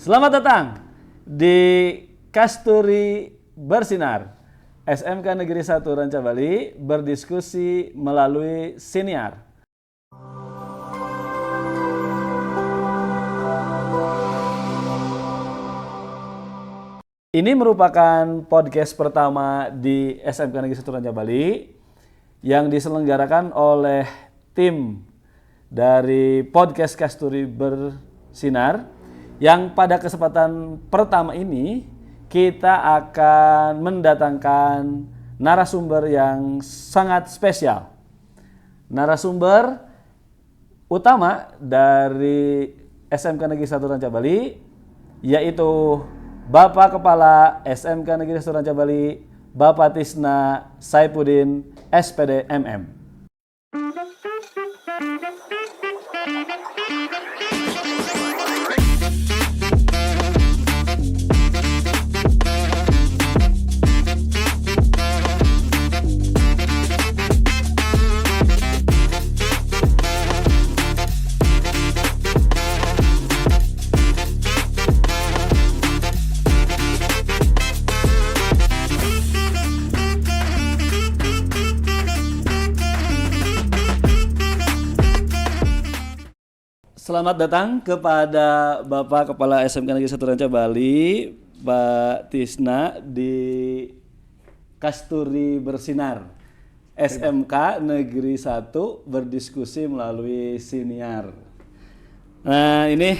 Selamat datang di Kasturi Bersinar, SMK Negeri 1 Ranca Bali berdiskusi melalui siniar. Ini merupakan podcast pertama di SMK Negeri 1 Ranca Bali yang diselenggarakan oleh tim dari podcast Kasturi Bersinar, yang pada kesempatan pertama ini kita akan mendatangkan narasumber yang sangat spesial. Narasumber utama dari SMK Negeri 1 Ranca Bali yaitu Bapak Kepala SMK Negeri 1 Ranca Bali, Bapak Tisna Saipudin, SPD MM. Selamat datang kepada Bapak Kepala SMK Negeri 1 Ranca Bali, Pak Tisna di Kasturi Bersinar, SMK Negeri 1 berdiskusi melalui siniar. Nah ini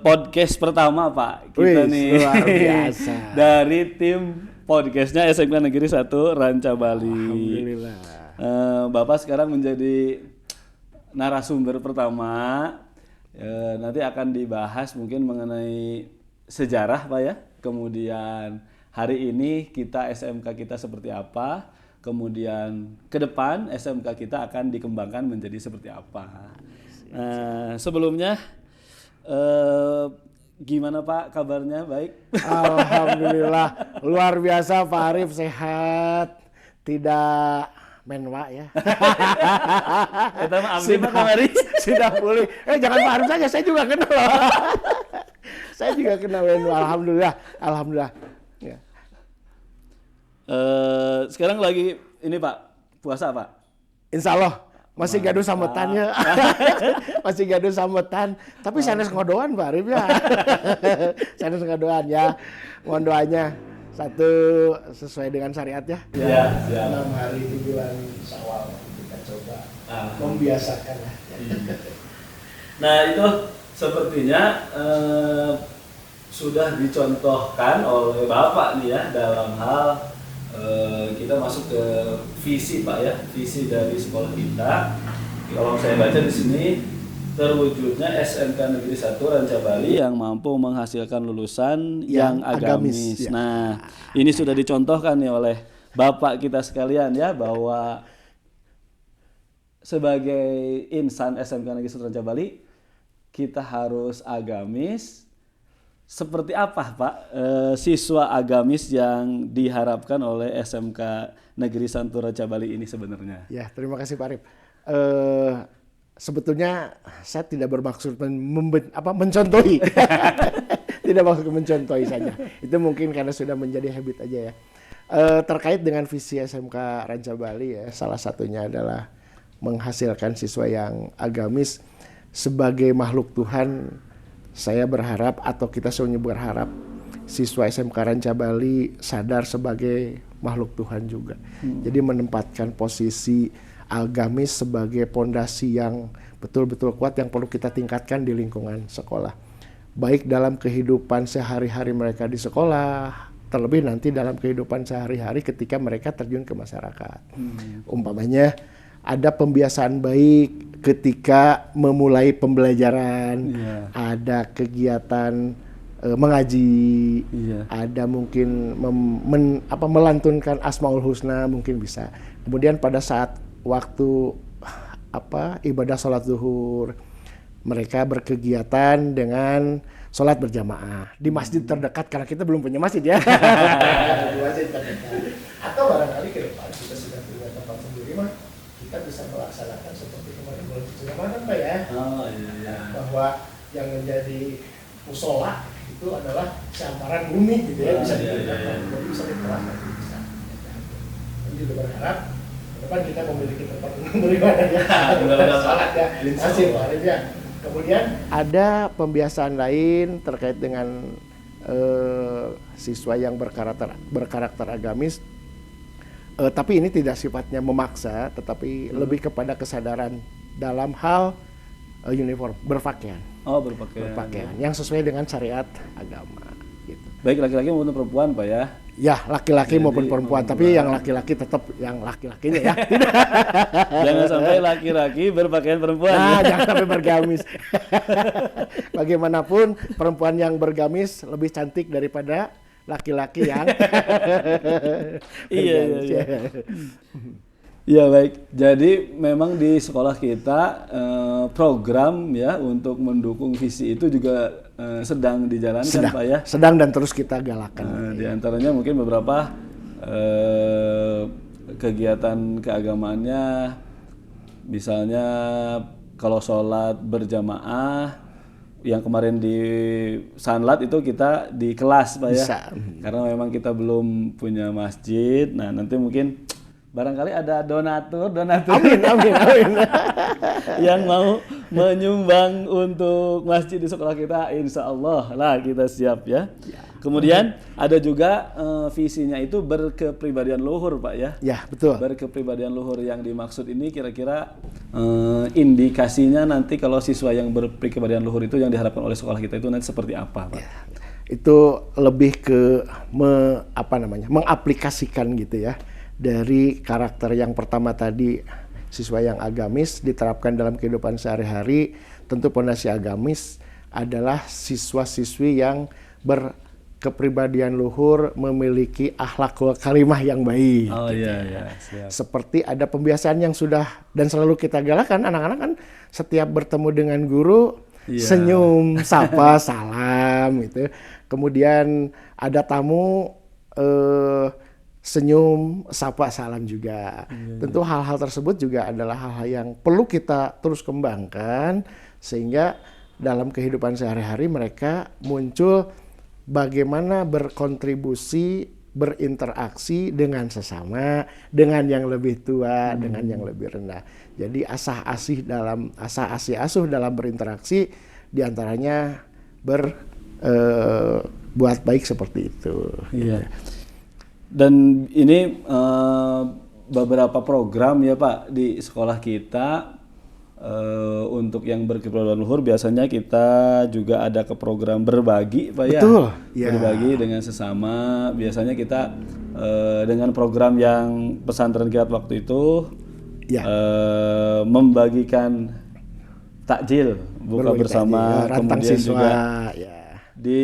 podcast pertama Pak kita nih luar biasa. dari tim podcastnya SMK Negeri 1 Ranca Bali. Alhamdulillah. Bapak sekarang menjadi narasumber pertama, nanti akan dibahas mungkin mengenai sejarah Pak ya, kemudian hari ini kita SMK kita seperti apa, kemudian ke depan SMK kita akan dikembangkan menjadi seperti apa. Sebelumnya gimana Pak kabarnya, baik? Alhamdulillah, luar biasa Pak Arif, sehat, tidak menwa ya. Kita mah abdi Pak kamari. Sudah pulih. Jangan Pak Arif saja, saya juga kenal. Saya juga kenal menwa, alhamdulillah. Ya. Sekarang lagi ini Pak, puasa Pak? Insya Allah masih gaduh sambutannya. Masih gaduh sambutan, tapi sanes ngodoan Pak Arif ya. Sanes ngodoan ya. Mohon doanya. Satu, sesuai dengan syariat ya. Iya. 6 hari di bulan Syawal kita coba membiasakan lah. Nah itu sepertinya sudah dicontohkan oleh Bapak nih ya dalam hal kita masuk ke visi Pak ya, visi dari sekolah kita. Kalau saya baca di sini, terwujudnya SMK Negeri 1 Ranca Bali yang mampu menghasilkan lulusan yang agamis. Ya. Nah, ini sudah dicontohkan nih oleh Bapak kita sekalian ya, bahwa sebagai insan SMK Negeri 1 Ranca Bali kita harus agamis. Seperti apa Pak siswa agamis yang diharapkan oleh SMK Negeri 1 Ranca Bali ini sebenarnya? Ya, terima kasih Pak Arif. Sebetulnya saya tidak bermaksud mencontohi. Tidak maksud mencontohi saja. Itu mungkin karena sudah menjadi habit aja ya. Terkait dengan visi SMK Ranca Bali ya, salah satunya adalah menghasilkan siswa yang agamis. Sebagai makhluk Tuhan, saya berharap atau kita semuanya berharap siswa SMK Ranca Bali sadar sebagai makhluk Tuhan juga. Jadi menempatkan posisi agamis sebagai pondasi yang betul-betul kuat yang perlu kita tingkatkan di lingkungan sekolah. Baik dalam kehidupan sehari-hari mereka di sekolah, terlebih nanti dalam kehidupan sehari-hari ketika mereka terjun ke masyarakat. Umpamanya ada pembiasaan baik ketika memulai pembelajaran, ada kegiatan mengaji, ada mungkin melantunkan Asmaul Husna mungkin bisa. Kemudian pada saat waktu ibadah sholat zuhur, mereka berkegiatan dengan sholat berjamaah di masjid terdekat karena kita belum punya masjid ya. Di masjid terdekat. Atau barangkali ke depan kita sudah punya tempat sendiri mah kita bisa melaksanakan seperti kemarin bulan suci Ramadan Pak ya. Bahwa yang menjadi musola itu adalah sehamparan bumi gitu ya, bisa digunakan, jadi bisa dikelola bisa. Kami juga berharap ke depan kita memiliki tempat beribadah ya, salat ya, masjid ya. Kemudian ada pembiasaan lain terkait dengan siswa yang berkarakter agamis, tapi ini tidak sifatnya memaksa, tetapi lebih kepada kesadaran dalam hal uniform, berpakaian. Berpakaian yang sesuai dengan syariat agama gitu. Baik laki-laki maupun perempuan Pak ya? Ya, laki-laki maupun perempuan, tapi yang laki-laki tetap yang laki-lakinya ya. Jangan sampai laki-laki berpakaian perempuan. Jangan sampai bergamis. Bagaimanapun perempuan yang bergamis lebih cantik daripada laki-laki yang bergamis. Iya baik, jadi memang di sekolah kita program ya untuk mendukung visi itu juga sedang dijalankan Pak ya. Sedang dan terus kita galakan. Di antaranya mungkin beberapa kegiatan keagamaannya, misalnya kalau sholat berjamaah, yang kemarin di Sanlat itu kita di kelas Pak ya. Bisa. Karena memang kita belum punya masjid, nah nanti mungkin barangkali ada donatur Amin. yang mau menyumbang untuk masjid di sekolah kita, insya Allah lah kita siap ya. Kemudian ada juga visinya itu berkepribadian luhur Pak ya. Ya betul. Berkepribadian luhur yang dimaksud ini kira-kira indikasinya nanti kalau siswa yang berkepribadian luhur itu yang diharapkan oleh sekolah kita itu nanti seperti apa Pak? Ya, itu lebih ke mengaplikasikan gitu ya. Dari karakter yang pertama tadi, siswa yang agamis diterapkan dalam kehidupan sehari-hari. Tentu pondasi agamis adalah siswa-siswi yang berkepribadian luhur, memiliki akhlakul karimah yang baik. Siap. Seperti ada pembiasaan yang sudah dan selalu kita galakan, anak-anak kan setiap bertemu dengan guru senyum, sapa, salam gitu. Kemudian ada tamu senyum, sapa, salam juga. Tentu hal-hal tersebut juga adalah hal-hal yang perlu kita terus kembangkan sehingga dalam kehidupan sehari-hari mereka muncul bagaimana berkontribusi, berinteraksi dengan sesama, dengan yang lebih tua, dengan yang lebih rendah. Jadi asah asih asuh dalam berinteraksi diantaranya buat baik seperti itu. Iya. Dan ini beberapa program ya Pak di sekolah kita untuk yang berkepribadian luhur biasanya kita juga ada ke program berbagi Pak ya. Betul. Ya. Berbagi dengan sesama. Biasanya kita dengan program yang pesantren kilat waktu itu membagikan takjil buka bersama, kemudian siswa, juga di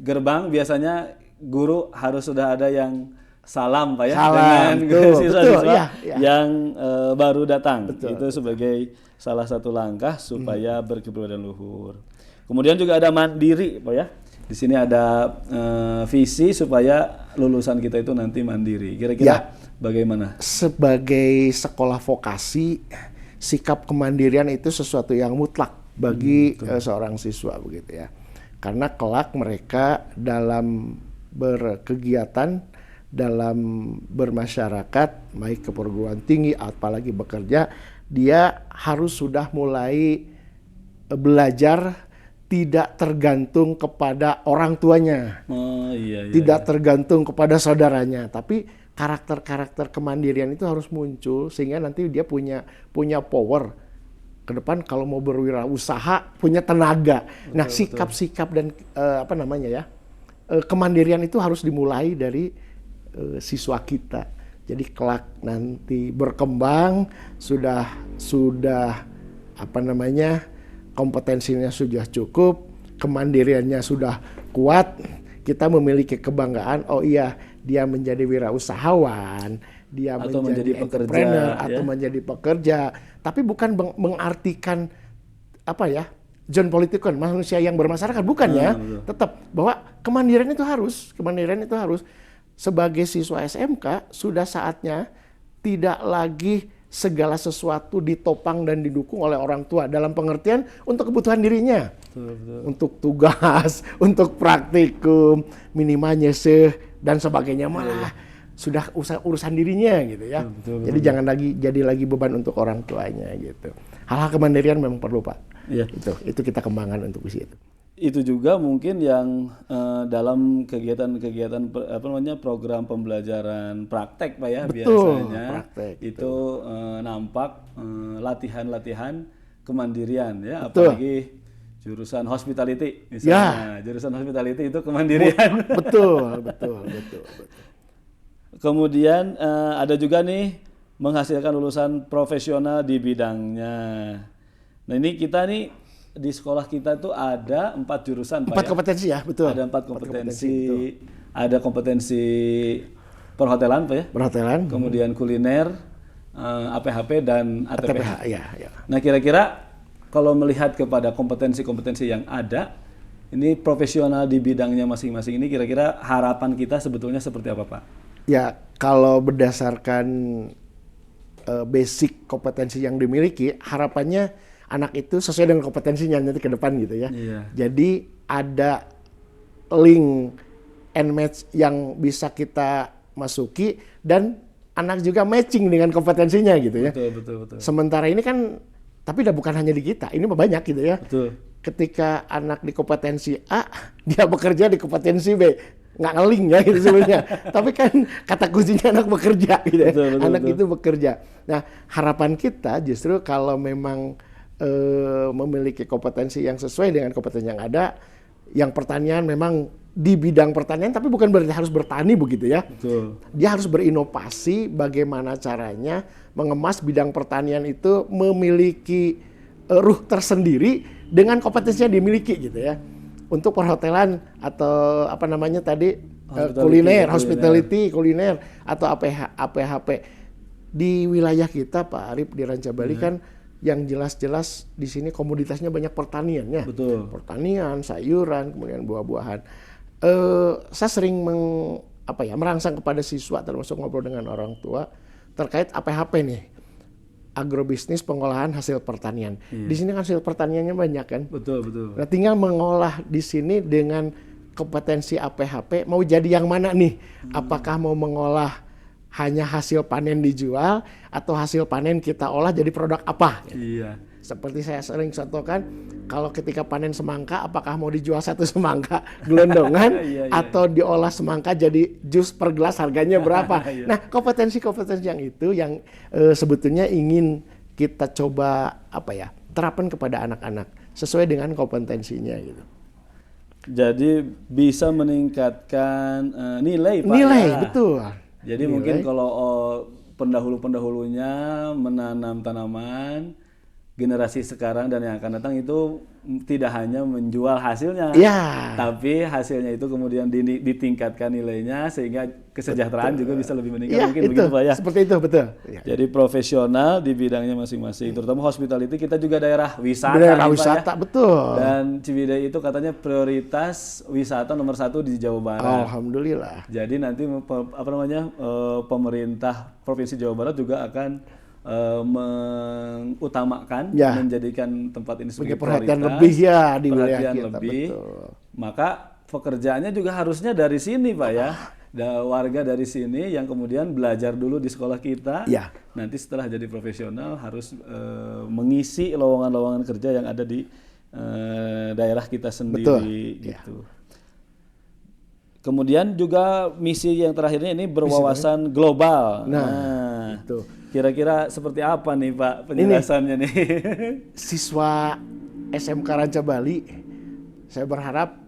gerbang biasanya guru harus sudah ada yang salam Pak ya dengan siswa-siswa yang baru datang. Itu sebagai salah satu langkah supaya berkepribadian luhur. Kemudian juga ada mandiri Pak ya. Di sini ada visi supaya lulusan kita itu nanti mandiri. Kira-kira bagaimana? Sebagai sekolah vokasi, sikap kemandirian itu sesuatu yang mutlak bagi seorang siswa begitu ya. Karena kelak mereka dalam berkegiatan, dalam bermasyarakat, baik ke perguruan tinggi apalagi bekerja, dia harus sudah mulai belajar tidak tergantung kepada orang tuanya, tidak tergantung kepada saudaranya, tapi karakter-karakter kemandirian itu harus muncul sehingga nanti dia punya power ke depan kalau mau berwirausaha, punya tenaga. Nah, sikap-sikap dan kemandirian itu harus dimulai dari siswa kita. Jadi kelak nanti berkembang sudah apa namanya, kompetensinya sudah cukup, kemandiriannya sudah kuat, kita memiliki kebanggaan, oh iya dia menjadi wirausahawan, dia Atau menjadi pekerja, entrepreneur ya. atau menjadi pekerja, tapi bukan mengartikan apa ya, John Politikon, manusia yang bermasyarakat, bukan ya. Betul. Tetap bahwa kemandirian itu harus. Sebagai siswa SMK sudah saatnya tidak lagi segala sesuatu ditopang dan didukung oleh orang tua dalam pengertian untuk kebutuhan dirinya. Betul. Untuk tugas, untuk praktikum, minimal nyeseh dan sebagainya malah sudah urusan dirinya gitu ya. Betul. Jadi jangan jadi lagi beban untuk orang tuanya gitu. Hal-hal kemandirian memang perlu, Pak. Iya. Itu kita kembangkan untuk visi itu. Itu juga mungkin yang dalam kegiatan program pembelajaran praktek, Pak ya. Betul, biasanya praktek, itu nampak latihan-latihan kemandirian ya. Betul. Apalagi jurusan hospitality misalnya. Jurusan hospitality itu kemandirian. Betul. Kemudian ada juga nih menghasilkan lulusan profesional di bidangnya. Nah ini kita nih di sekolah kita tuh ada 4 jurusan, Pak 4 ya. kompetensi ya, betul. Ada 4 kompetensi. Ada kompetensi perhotelan, Pak ya. Perhotelan. Kemudian kuliner, APHP dan ATPH. ya. Nah kira-kira kalau melihat kepada kompetensi-kompetensi yang ada, ini profesional di bidangnya masing-masing ini kira-kira harapan kita sebetulnya seperti apa, Pak? Ya, kalau berdasarkan basic kompetensi yang dimiliki, harapannya anak itu sesuai dengan kompetensinya nanti ke depan gitu ya. Iya. Jadi ada link and match yang bisa kita masuki dan anak juga matching dengan kompetensinya gitu ya. Betul. Sementara ini kan, tapi bukan hanya di kita, ini banyak gitu ya. Betul. Ketika anak di kompetensi A, dia bekerja di kompetensi B. Nggak ngeling ya gitu sebenarnya. Tapi kan kata kuncinya anak bekerja gitu ya. Anak itu bekerja. Nah, harapan kita justru kalau memang memiliki kompetensi yang sesuai dengan kompetensi yang ada, yang pertanian memang di bidang pertanian, tapi bukan berarti harus bertani begitu ya. Betul. Dia harus berinovasi bagaimana caranya mengemas bidang pertanian itu memiliki ruh tersendiri dengan kompetensinya dimiliki gitu ya. Untuk perhotelan atau apa namanya tadi hospitality, kuliner atau APHP di wilayah kita, Pak Arif, di Ranca Bali kan yang jelas-jelas di sini komoditasnya banyak pertaniannya. Betul. Pertanian, sayuran, kemudian buah-buahan. Saya sering merangsang kepada siswa, termasuk ngobrol dengan orang tua terkait APHP nih, agrobisnis pengolahan hasil pertanian. Di sini kan hasil pertaniannya banyak kan. Betul. Nah, tinggal mengolah di sini dengan kompetensi APHP mau jadi yang mana nih? Apakah mau mengolah hanya hasil panen dijual atau hasil panen kita olah jadi produk apa? Iya. Seperti saya sering contohkan, kalau ketika panen semangka, apakah mau dijual satu semangka gelondongan atau diolah semangka jadi jus per gelas harganya berapa? Nah, kompetensi-kompetensi yang itu yang sebetulnya ingin kita coba terapkan kepada anak-anak sesuai dengan kompetensinya gitu. Jadi bisa meningkatkan nilai, Pak. Nilai, ya. betul. Jadi mungkin kalau pendahulu-pendahulunya menanam tanaman, generasi sekarang dan yang akan datang itu tidak hanya menjual hasilnya, tapi hasilnya itu kemudian ditingkatkan nilainya sehingga kesejahteraan juga bisa lebih meningkat. Mungkin itu, begitu, Pak ya. Seperti itu, betul. Jadi profesional di bidangnya masing-masing, terutama hospitality kita juga daerah wisata. Daerah nih, wisata, Pak, ya. betul. Dan Ciwidey itu katanya prioritas wisata nomor 1 di Jawa Barat. Alhamdulillah. Jadi nanti pemerintah Provinsi Jawa Barat juga akan mengutamakan menjadikan tempat ini sebagai perhatian prioritas, lebih ya di wilayah perhatian kita. lebih. Betul. Maka pekerjaannya juga harusnya dari sini, Pak ya. Warga dari sini yang kemudian belajar dulu di sekolah kita, nanti setelah jadi profesional harus mengisi lowongan-lowongan kerja yang ada di daerah kita sendiri. Betul. Gitu. Kemudian juga misi yang terakhirnya ini berwawasan global. Nah, kira-kira seperti apa nih, Pak, penjelasannya nih? Siswa SMK Ranca Bali, saya berharap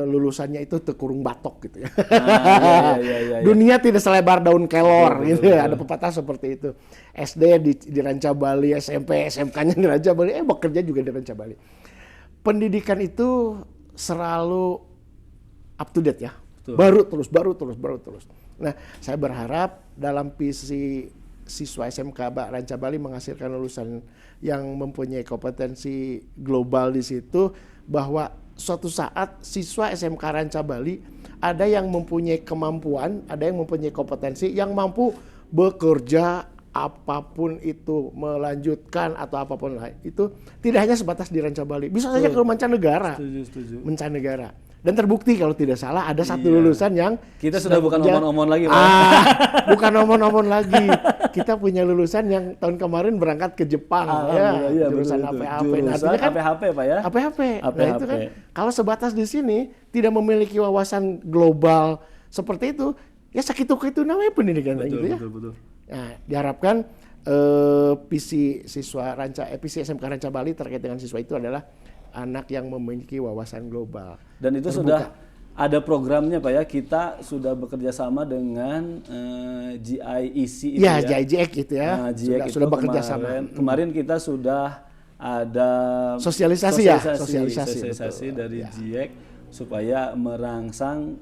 lulusannya itu tekurung batok gitu ya. Nah, iya. Dunia tidak selebar daun kelor Betul, gitu betul. ya. Ada pepatah seperti itu. SD di Ranca Bali, SMP, SMK-nya di Ranca Bali, bekerja juga di Ranca Bali. Pendidikan itu selalu up to date ya. Betul. Baru terus. Nah, saya berharap dalam visi siswa SMK Ranca Bali menghasilkan lulusan yang mempunyai kompetensi global di situ, bahwa suatu saat siswa SMK Ranca Bali ada yang mempunyai kemampuan, ada yang mempunyai kompetensi, yang mampu bekerja apapun itu, melanjutkan atau apapun lain. Itu tidak hanya sebatas di Ranca Bali, bisa saja ke mancanegara. Setuju. Mancanegara. Dan terbukti kalau tidak salah ada satu Iya. lulusan yang Kita sudah bukan omon-omon lagi, Pak. bukan omon-omon lagi. Kita punya lulusan yang tahun kemarin berangkat ke Jepang ya, Iya, jurusan betul itu. APHP. Jurusan Artinya kan APHP, Pak ya. APHP. Nah, APHP. itu kan kalau sebatas di sini tidak memiliki wawasan global seperti itu, ya sakitu-kitu namanya pendidikan Betul, gitu ya. betul. Nah, diharapkan visi SMK Ranca Bali terkait dengan siswa itu adalah anak yang memiliki wawasan global. Dan itu sudah ada programnya, Pak ya. Kita sudah bekerja sama dengan GIEC itu Ya, ya. JIJEK gitu ya. Nah, GIEC Sudah itu bekerja sama. Kemarin kita sudah ada Sosialisasi betul. dari GIEC supaya merangsang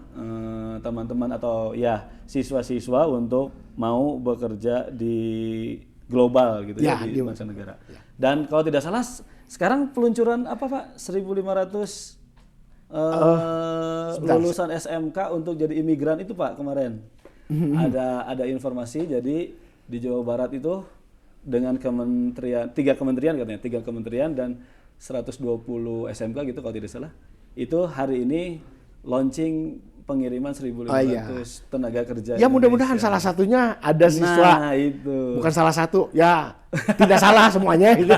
teman-teman atau ya siswa-siswa untuk mau bekerja di global gitu ya, di mancanegara. Dan kalau tidak salah sekarang peluncuran apa, Pak? 1.500 lulusan SMK untuk jadi imigran itu, Pak, kemarin. Ada informasi, jadi di Jawa Barat itu dengan tiga kementerian dan 120 SMK gitu kalau tidak salah. Itu hari ini launching pengiriman 1.500 tenaga kerja. Ya mudah-mudahan salah satunya ada siswa. Nah, itu. Bukan salah satu, ya tidak salah semuanya gitu.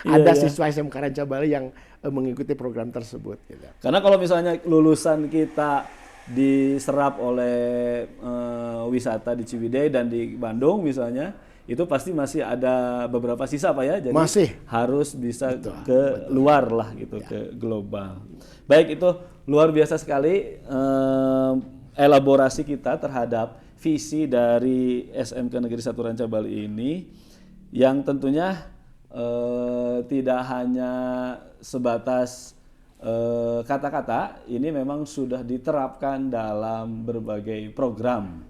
Ada siswa SMK Ranca Bali yang mengikuti program tersebut gitu. Karena kalau misalnya lulusan kita diserap oleh wisata di Ciwidey dan di Bandung misalnya, itu pasti masih ada beberapa sisa, Pak ya. Jadi masih harus bisa ke luar lah gitu, ke global. Baik, itu luar biasa sekali elaborasi kita terhadap visi dari SMK Negeri 1 Ranca Bali ini, yang tentunya tidak hanya sebatas kata-kata, ini memang sudah diterapkan dalam berbagai program